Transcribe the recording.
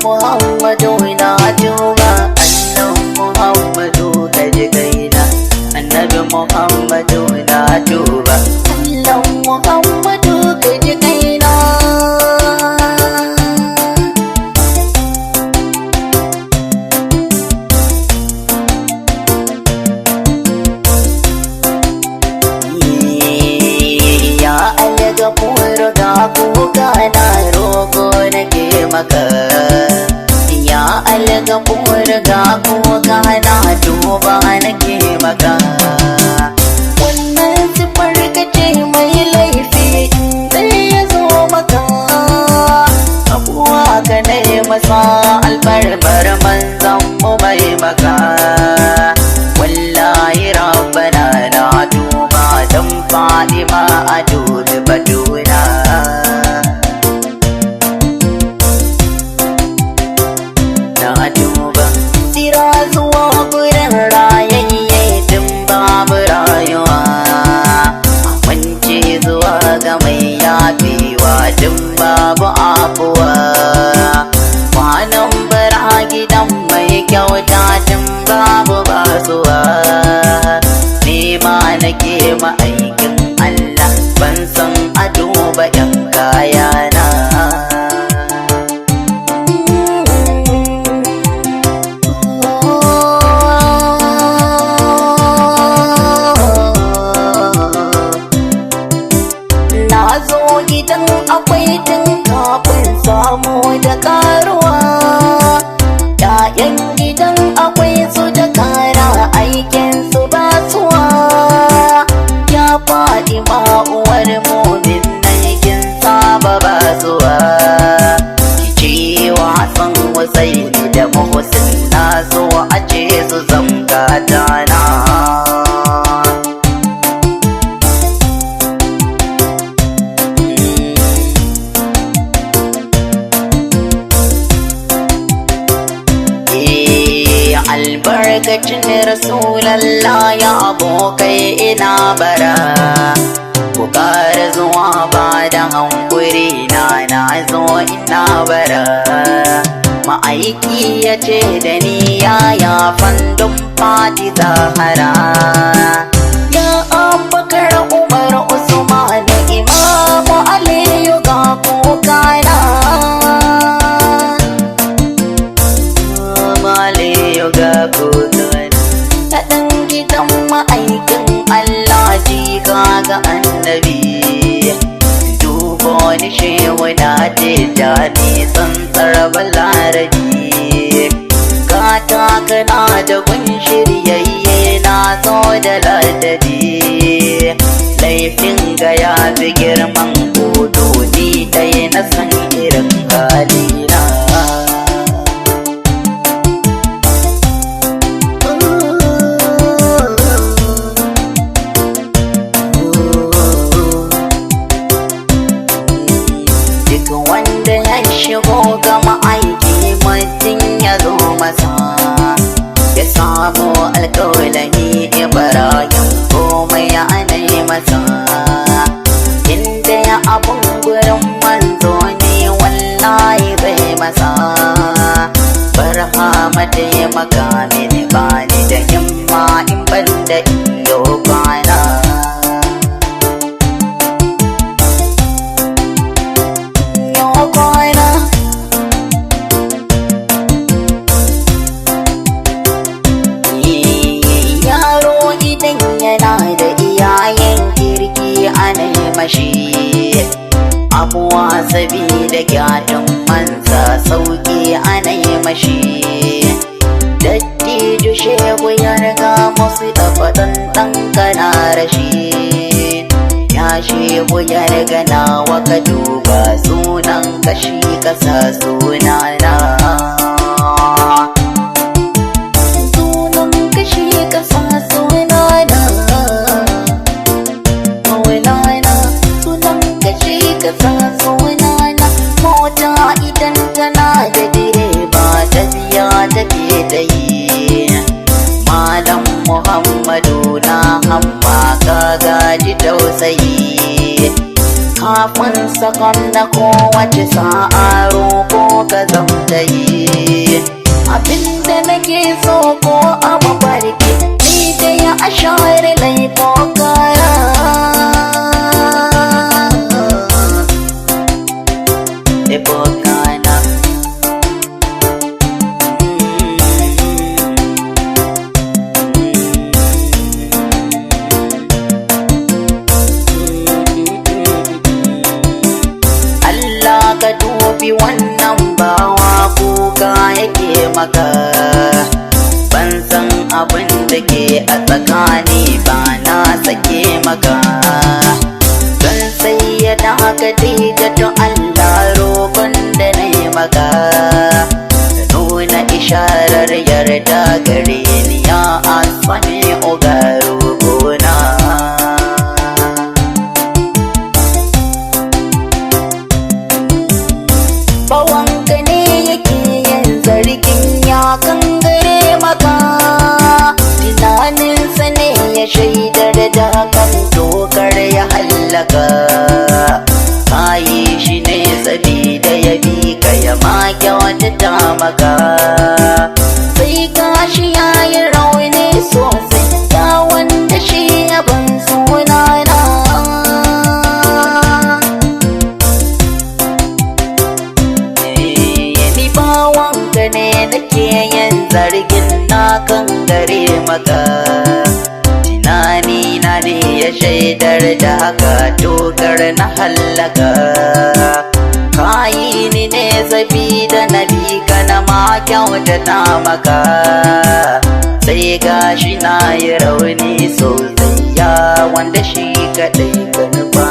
Muhammadu na tuba, annabi Muhammadu ka ji kaina, annabi Muhammadu na tuba, annabi Muhammadu ka ji kaina. Ya Al-Ghafur ga kuka na roƙo nake maka, ya Al-Ghafur ga kuka na tuba nake maka. Wannan sifar kace mai laifi sai ya zo maka, abuwa ka nai masa albarbar manzan mu mai maka. Wallahi rabbana na tuba dan Fatima a dubi batuna. Na tuba sira zuwa gurin rayayye tun babu rayuwa, amince zuwa ga mai yafewa tun babu afuwa. Kwanan bara gidan mai kyauta tun babu basuwa, nema nake ma'aikin Allah ban san a duba yan kayana. Na zo gidan akwai tun kafin samu da karuwa, ‘ya'yan gidan akwai su da kara aikin su basuwa. Ya faɗi uwar mumin nan kin saba basuwa, ki ce wasan Husaini da Muhsin na so a ce su zamga dana. Albarkacin Rasulallah ya abokai ina bara, ku ƙara zuwa ba da hankuri na zo ina bara. Ma'aiki ya ce da ni ya fandun Fati Zahara, ya Abubakar Umar Usman Imamu Aliyu ga kokana. Ga kogon ta ɗan gidan ma'aikin Allah jika ga annabi. Duba wani shehu na jeja nisan tsarabar larabi, gata kana da gun shiryayye na zo da ladabi. Laifin ga ya fi girman kudu ni ɗaya na san irin halina. Shigo ga ma'aiki mutum ya zo masa, ya samu alƙawalani Ibrahim komai ya anai masa. Inda ya abun gurin manzo ne wallahi zai masa. Barhama taimaka mini bani da himma in ban da iyo kwana. Yana da iyayen kirki ana mashi abuwa sabida gyatun mansa sauki ana mashi. Dattijo shehu ya riga musu da faɗin ɗan kana rashi, ya shehu ya riga nawa ka duba sunan kashi kasa sunana. Mota idan tana da direba tafiya take da yi, Malam Muhammadu na hamma ka gaji tausayi. Kafin sakon na kowace sa'a roƙo ka zamtayi abinda nake so ko a mafarki ni da ya ashare laifin kara ibokana Allah ka dubi wannan bawa kuka yake maka ban san abin da ke a tsakani ba na sake maka zan sai ya da haka diga to Allah roƙon da na yi maka ka nuna isharar yarda gare ni ya asfani ogaro gona bawanka ne yake yin zargin ya kangare maka tunaninsa ne ya shaidar da kan dokar ya hallaka kayi shi ne sabida ya bi ka ya ma kyautata maka sai gashi ya yi rauni sosai ya wanda shi ya ban sunana bawanka ne nake yin zargin na kan gare maka tunani na ne ya shaidar da haka dokar na hallaka kayi ni ne sabida na bi ka na ma kyautata maka sai gashi na yi rauni sosai ya wanda shi kaɗai ka nufa